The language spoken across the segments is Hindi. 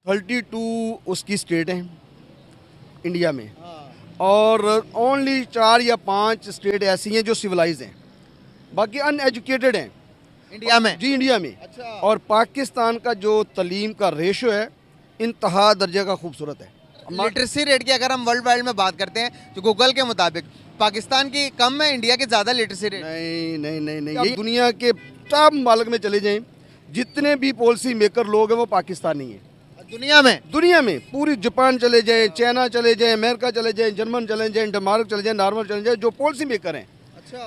32 उसकी स्टेट हैं इंडिया में, और ओनली 4 या 5 स्टेट ऐसी हैं जो सिविलाइज हैं, बाकी अनएजुकेटेड हैं इंडिया में। जी, इंडिया में। अच्छा। और पाकिस्तान का जो तलीम का रेशो है इंतहा दर्जे का खूबसूरत है। लिटरेसी रेट की अगर हम वर्ल्ड वाइड में बात करते हैं तो गूगल के मुताबिक पाकिस्तान की कम है, इंडिया की ज़्यादा लिटरेसी रेट। नहीं नहीं नहीं नहीं, यही दुनिया के टॉप मालिक में चले जाएं, जितने भी पॉलिसी मेकर लोग हैं वो पाकिस्तानी हैं दुनिया में पूरी जापान चले जाएं, चाइना चले जाएं, अमेरिका चले जाएं, जर्मन चले जाएं, डेनमार्क चले जाएं, नॉर्वे चले जाएं, जो पॉलिसी मेकर हैं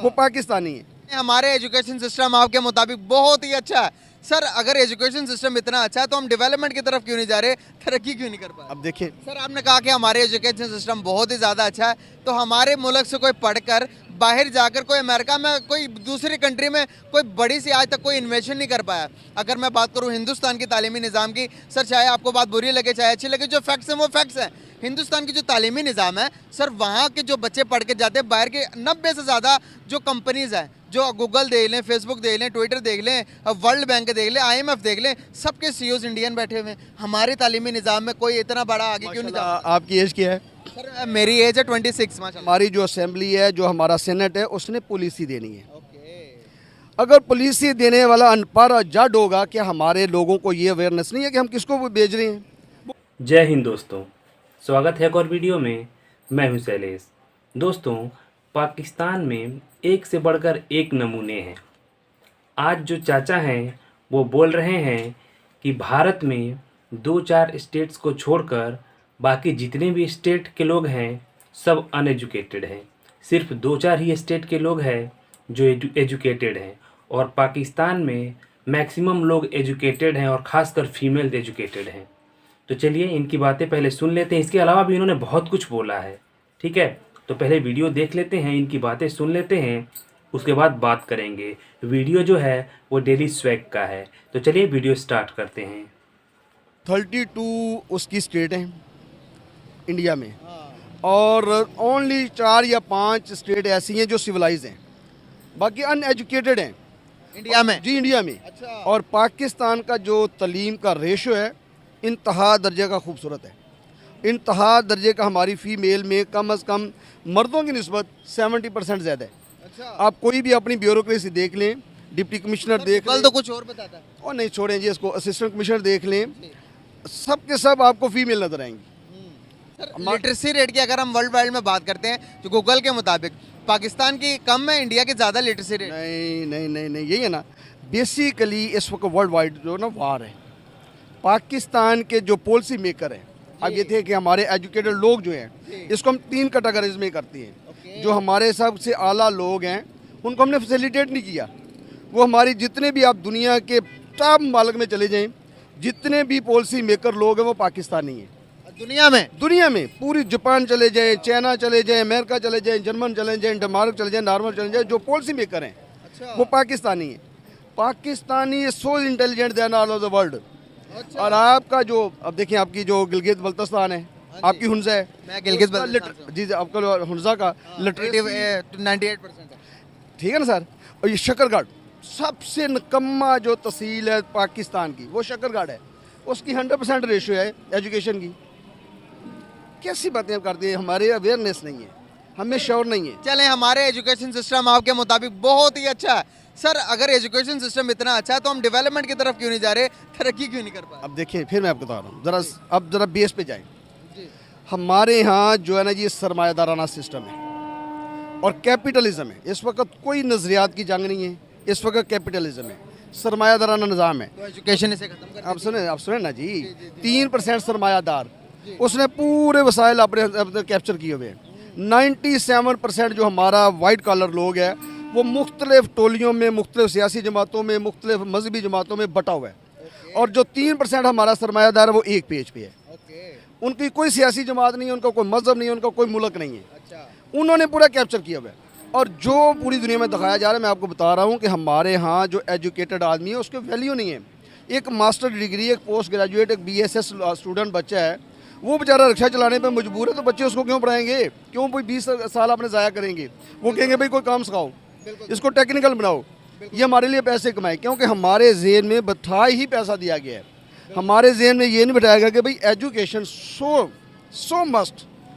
वो पाकिस्तानी हैं। हमारे एजुकेशन सिस्टम आपके मुताबिक बहुत ही अच्छा है। सर, अगर एजुकेशन सिस्टम इतना अच्छा है तो हम डेवलपमेंट की तरफ क्यों नहीं जा रहे, तरक्की क्यों नहीं कर पा रहे? अब देखिए सर, आपने कहा कि हमारे एजुकेशन सिस्टम बहुत ही ज़्यादा अच्छा है, तो हमारे मुल्क से कोई पढ़कर बाहर जाकर कोई अमेरिका में, कोई दूसरी कंट्री में कोई बड़ी सी आज तक कोई इन्वेशन नहीं कर पाया। अगर मैं बात करूं हिंदुस्तान की तालीमी निज़ाम की, सर चाहे आपको बात बुरी लगे चाहे अच्छी लगे, जो फैक्ट्स हैं वो फैक्ट्स हैं। हिंदुस्तान की जो तालीमी निज़ाम है सर, वहाँ के जो बच्चे पढ़ के जाते हैं, बाहर के 90 से ज़्यादा जो कंपनीज़ हैं, जो गूगल देख लें, फेसबुक देख लें, ट्विटर देख लें, वर्ल्ड बैंक देख लें, IMF देख लें, सबके CEOs इंडियन बैठे हुए हैं। हमारे तालीमी निज़ाम में कोई इतना बड़ा आगे क्यों नहीं जा? आपकी एज क्या है? सर, मेरी एज है 26 माशाल्लाह। हमारी जो असेंबली है, जो हमारा सेनेट है, उसने पॉलिसी देनी है। अगर पॉलिसी देने वाला अनपढ़ जज होगा कि हमारे लोगों को ये अवेयरनेस नहीं है कि हम किसको भेज रहे हैं। जय हिंद दोस्तों, स्वागत है एक और वीडियो में। मैं हूं शैलेश। दोस्तों, पाकिस्तान में एक से बढ़कर एक नमूने हैं। आज जो चाचा हैं वो बोल रहे हैं कि भारत में 2-4 स्टेट्स को छोड़कर बाकी जितने भी स्टेट के लोग हैं सब अनएजुकेटेड हैं। सिर्फ 2-4 ही स्टेट के लोग हैं जो एजुकेटेड हैं, और पाकिस्तान में मैक्सिमम लोग एजुकेटेड हैं और ख़ासकर फीमेल एजुकेटेड हैं। तो चलिए इनकी बातें पहले सुन लेते हैं। इसके अलावा भी इन्होंने बहुत कुछ बोला है, ठीक है? तो पहले वीडियो देख लेते हैं, इनकी बातें सुन लेते हैं, उसके बाद बात करेंगे। वीडियो जो है वो डेली स्वैग का है। तो चलिए वीडियो स्टार्ट करते हैं। 32 उसकी स्टेट हैं इंडिया में, और ओनली 4 या 5 स्टेट ऐसी हैं जो सिविलाइज हैं, बाकी अनएजुकेटेड हैं इंडिया में जी, इंडिया में। अच्छा। और पाकिस्तान का जो तलीम का रेशो है इंतहा दर्जे का खूबसूरत है। इंतहा दर्जे का हमारी फ़ीमेल में कम से कम मर्दों की निस्बत 70% ज़्यादा है। अच्छा। आप कोई भी अपनी ब्यूरोक्रेसी देख लें, डिप्टी कमिश्नर देख कल लें, तो कुछ और बताता है। और नहीं छोड़ें जी इसको, असिस्टेंट कमिश्नर देख लें, सब के सब आपको फीमेल नजर आएंगी। सर, लिटरेसी रेट की अगर हम वर्ल्ड वाइड में बात करते हैं तो गूगल के मुताबिक पाकिस्तान की कम है, इंडिया की ज़्यादा लिटरेसी रेट। नहीं नहीं नहीं नहीं, यही है ना। बेसिकली इस वक्त वर्ल्ड वाइड जो ना वार है, पाकिस्तान के जो पॉलिसी मेकर हैं, अब ये थे कि हमारे एजुकेटेड लोग जो हैं, इसको हम 3 कैटेगरीज में करते हैं। जो हमारे सबसे आला लोग हैं उनको हमने फैसिलिटेट नहीं किया। वो हमारी जितने भी आप दुनिया के टॉप मालिक में चले जाएं, जितने भी पॉलिसी मेकर लोग हैं वो पाकिस्तानी हैं दुनिया में पूरी जापान चले जाएं, चाइना चले जाएं, अमेरिका चले जाएं, जर्मन चले जाएं, डेनमार्क चले जाएं, नॉर्वे चले जाएं, जो पॉलिसी मेकर हैं वो पाकिस्तानी हैं। Pakistani so intelligent then all over the world. और आपका जो, अब देखिए आपकी जो गिलगित बल्तिस्तान है, आपकी हुंजा है, मैं गिलगित बल्तिस्तान जी आपका हुंजा का लिटरेटिव 98% है। ठीक है ना सर। और ये शकरगढ़ सबसे निकम्मा जो तहसील है पाकिस्तान की, वो शकरगढ़ है। उसकी 100% रेशियो है एजुकेशन की। कैसी बातें करती है, हमारे अवेयरनेस नहीं है, हमें श्योर नहीं है। चलें, हमारे एजुकेशन सिस्टम आपके मुताबिक बहुत ही अच्छा है। सर, अगर एजुकेशन सिस्टम इतना अच्छा है तो हम डेवलपमेंट की तरफ क्यों नहीं जा रहे, तरक्की क्यों नहीं कर पा रहे? अब देखिए, फिर मैं आपको बता रहा हूँ जरा, अब जरा बेस पे जाएं। हमारे यहाँ जो है ना जी सरमायादाराना सिस्टम है और कैपिटलिज्म है। इस वक्त कोई नज़रियात की जंग नहीं है, इस वक्त कैपिटलिज्म है, सरमायादाराना निज़ाम है। तो एजुकेशन इसे खत्म कर। आप सुने ना जी, 3% सरमायादार, उसने पूरे वसाइल अपने कैप्चर किए हुए हैं। 97% जो हमारा वाइट कॉलर लोग है वो मुख्तलिफ टोलियों में, मुख्तलिफ सियासी जमातों में, मुख्तलिफ मजहबी जमातों में बटा हुआ है। और जो 3% हमारा सरमायादार है वो एक पेज पे है। उनकी कोई सियासी जमात नहीं है, उनका कोई मजहब नहीं है, उनका कोई मुल्क नहीं है। उन्होंने पूरा कैप्चर किया हुआ है। और जो पूरी दुनिया में दिखाया जा रहा है, मैं आपको बता रहा हूँ कि हमारे यहाँ जो एजुकेटेड आदमी है उसकी वैल्यू नहीं है। एक मास्टर डिग्री, एक पोस्ट ग्रेजुएट, एक BSS स्टूडेंट बच्चा है, वो बेचारा रिक्शा चलाने पे मजबूर है, तो बच्चे उसको क्यों पढ़ाएंगे? क्यों कोई 20 साल अपने ज़ाया करेंगे? वो कहेंगे भाई कोई काम सिखाओ, इसको टेक्निकल बनाओ, ये हमारे लिए पैसे कमाए, क्योंकि हमारे जेहन में बठाई ही पैसा दिया गया है। हमारे जहन में ये नहीं बिठाया गया कि भाई एजुकेशन सो मस्ट,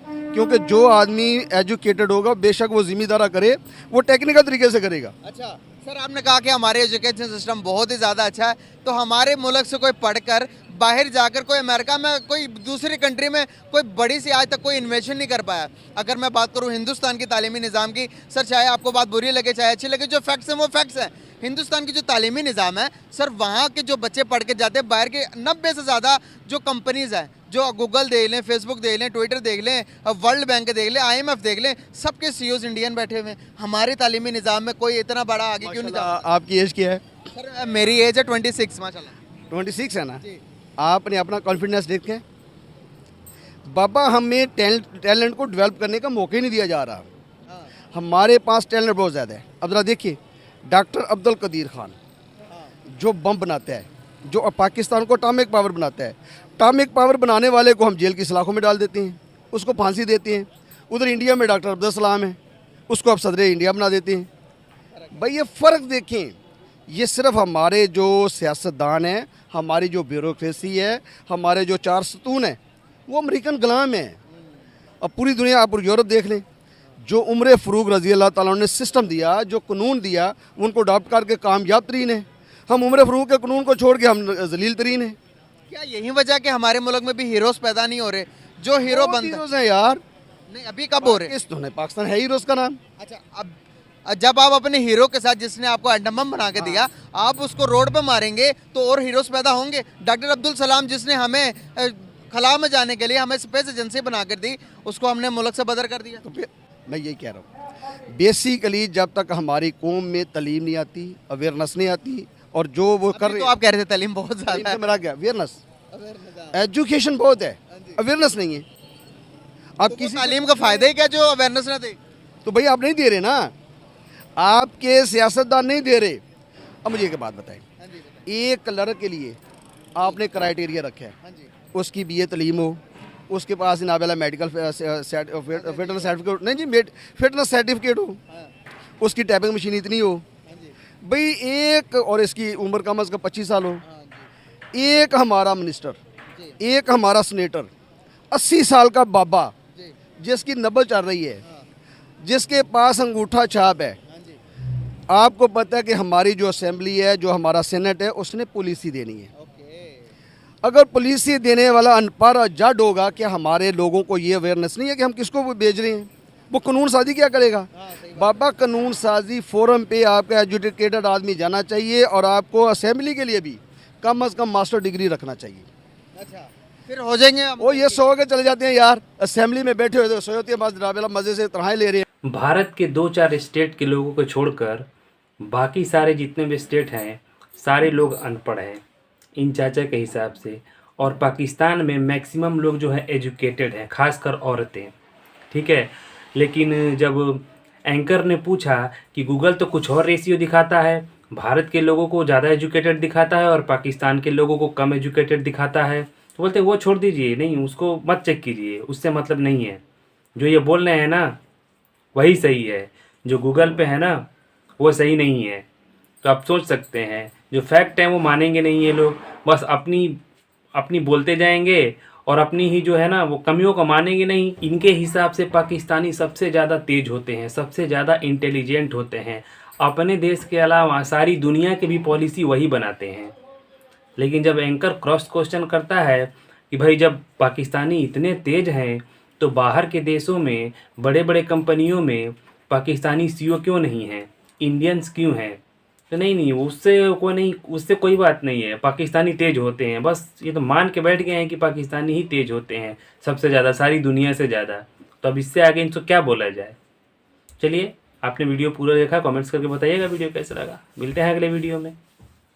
क्योंकि जो आदमी एजुकेटेड होगा बेशक वो जिम्मेदारा करे, वो टेक्निकल तरीके से करेगा। अच्छा सर, आपने कहा कि हमारे एजुकेशन सिस्टम बहुत ही ज़्यादा अच्छा है, तो हमारे मुल्क से कोई पढ़कर बाहर जाकर कोई अमेरिका में कोई दूसरी कंट्री में कोई बड़ी सी आज तक कोई इन्वेशन नहीं कर पाया। अगर मैं बात करूं हिंदुस्तान की तालीमी निज़ाम की, सर चाहे आपको बात बुरी लगे चाहे अच्छी लगे, जो फैक्ट्स हैं वो फैक्ट्स हैं। हिंदुस्तान की जो तालीमी निज़ाम है सर, वहाँ के जो बच्चे पढ़ के जाते हैं बाहर के 90 से ज़्यादा जो कंपनीज़ हैं, जो गूगल देख लें, फेसबुक देख लें, ट्विटर देख लें, वर्ल्ड बैंक देख लें, IMF देख लें, सबके CEOs इंडियन बैठे हुए हैं। हमारे तालीमी निज़ाम में कोई इतना बड़ा आगे क्यों नहीं जा? आपकी एज क्या है? सर मेरी एज है 26 माशाल्लाह। 26 है ना? आपने अपना कॉन्फिडेंस देखें बाबा, हमें टैलेंट को डेवलप करने का मौका ही नहीं दिया जा रहा। हमारे पास टैलेंट बहुत ज़्यादा है। अब जरा देखिए, डॉक्टर अब्दुल कदीर खान जो बम बनाता है, जो पाकिस्तान को एटॉमिक पावर बनाता है, एटॉमिक पावर बनाने वाले को हम जेल की सलाखों में डाल देते हैं, उसको फांसी देते हैं। उधर इंडिया में डॉक्टर अब्दुल सलाम है, उसको अब सदर इंडिया बना देते हैं। भाई ये फ़र्क देखें, ये सिर्फ हमारे जो सियासतदान हैं, हमारी जो ब्यूरोक्रेसी है, हमारे जो चार सतून हैं, वो अमेरिकन गुलाम हैं। अब पूरी दुनिया, आप यूरोप देख लें, जो उमर फ़रूक रज़ी अल्लाह ताला ने सिस्टम दिया, जो कानून दिया, उनको अडॉप्ट करके कामयाब तरीन है। हम उमर फ़रूक के कानून को छोड़ के हम जलील तरीन हैं। क्या यही वजह कि हमारे मुल्क में भी हीरोज पैदा नहीं हो रहे? जो हीरो बनते हीरोज़ हैं यार, नहीं अभी कब हो रहे? किस तो पाकिस्तान है हीरोज़ का नाम। अच्छा, अब जब आप अपने हीरो के साथ, जिसने आपको एटम बम बना के दिया, आप उसको रोड पे मारेंगे तो और हीरोज पैदा होंगे। डॉक्टर अब्दुल सलाम, जिसने हमें खला में जाने के लिए हमें स्पेस एजेंसी बना कर दी, उसको हमने मुल्क से बदर कर दिया। तो फिर मैं यही कह रहा हूँ, बेसिकली जब तक हमारी कौम में तालीम नहीं आती, अवेयरनेस नहीं आती, और जो वो कर रहे तो आप कह रहे थे तालीम बहुत ज़्यादा है। मेरा क्या अवेयरनेस, एजुकेशन बहुत है, अवेयरनेस नहीं है। आप तो किसी तालीम का फ़ायदा ही क्या जो अवेयरनेस ना दे? तो भाई आप नहीं दे रहे ना, आपके सियासतदान नहीं दे रहे। अब मुझे एक बात बताएं, एक लड़के के लिए आपने क्राइटेरिया रखा है, उसकी BA तालीम हो, उसके पास नावेला मेडिकल फिटनेस सर्टिफिकेट, नहीं जी फिटनेस सर्टिफिकेट हो, उसकी टाइपिंग मशीन इतनी हो भाई, एक और इसकी उम्र कम अज़ कम 25 साल हो। एक हमारा मिनिस्टर, एक हमारा सीनेटर, 80 साल का बाबा जिसकी नब्बे चल रही है, जिसके पास अंगूठा छाप है। आपको पता है कि हमारी जो असेंबली है, जो हमारा सेनेट है, उसने पॉलिसी देनी है। अगर पॉलिसी देने वाला अनपढ़ जज होगा, कि हमारे लोगों को ये अवेयरनेस नहीं है कि हम किसको भेज रहे हैं, वो कानून साजी क्या करेगा? बाबा कानून साजी फोरम पे आपका एजुकेटेड आदमी जाना चाहिए, और आपको असेंबली के लिए भी कम अज़ कम मास्टर डिग्री रखना चाहिए। अच्छा, फिर हो जाएंगे हम। वो ये सो के चले जाते हैं यार, असेंबली में बैठे हुए सोए होते हैं, बस ड्राबेला मज़े से तनहाई ले रहे हैं। भारत के 2-4 स्टेट के लोगों को छोड़कर बाकी सारे जितने भी स्टेट हैं, सारे लोग अनपढ़ हैं इन चाचा के हिसाब से। और पाकिस्तान में मैक्सिमम लोग जो है एजुकेटेड हैं, खासकर औरतें, ठीक है। लेकिन जब एंकर ने पूछा कि गूगल तो कुछ और रेशियो दिखाता है, भारत के लोगों को ज़्यादा एजुकेटेड दिखाता है और पाकिस्तान के लोगों को कम एजुकेटेड दिखाता है, तो बोलते वो छोड़ दीजिए, नहीं उसको मत चेक कीजिए, उससे मतलब नहीं है। जो ये बोल रहे हैं ना वही सही है, जो गूगल पे है ना वो सही नहीं है। तो आप सोच सकते हैं, जो फैक्ट हैं वो मानेंगे नहीं ये लोग, बस अपनी बोलते जाएंगे और अपनी ही जो है ना वो कमियों को मानेंगे नहीं। इनके हिसाब से पाकिस्तानी सबसे ज़्यादा तेज होते हैं, सबसे ज़्यादा इंटेलिजेंट होते हैं, अपने देश के अलावा सारी दुनिया की भी पॉलिसी वही बनाते हैं। लेकिन जब एंकर क्रॉस क्वेश्चन करता है कि भाई जब पाकिस्तानी इतने तेज हैं तो बाहर के देशों में बड़े बड़े कंपनियों में पाकिस्तानी CEO क्यों नहीं हैं, इंडियंस क्यों हैं, तो नहीं उससे कोई बात नहीं है, पाकिस्तानी तेज होते हैं। बस ये तो मान के बैठ गए हैं कि पाकिस्तानी ही तेज होते हैं सबसे ज़्यादा, सारी दुनिया से ज़्यादा। तो अब इससे आगे इनको क्या बोला जाए। चलिए, आपने वीडियो पूरा देखा, कमेंट्स करके बताइएगा वीडियो कैसा लगा। मिलते हैं अगले वीडियो में।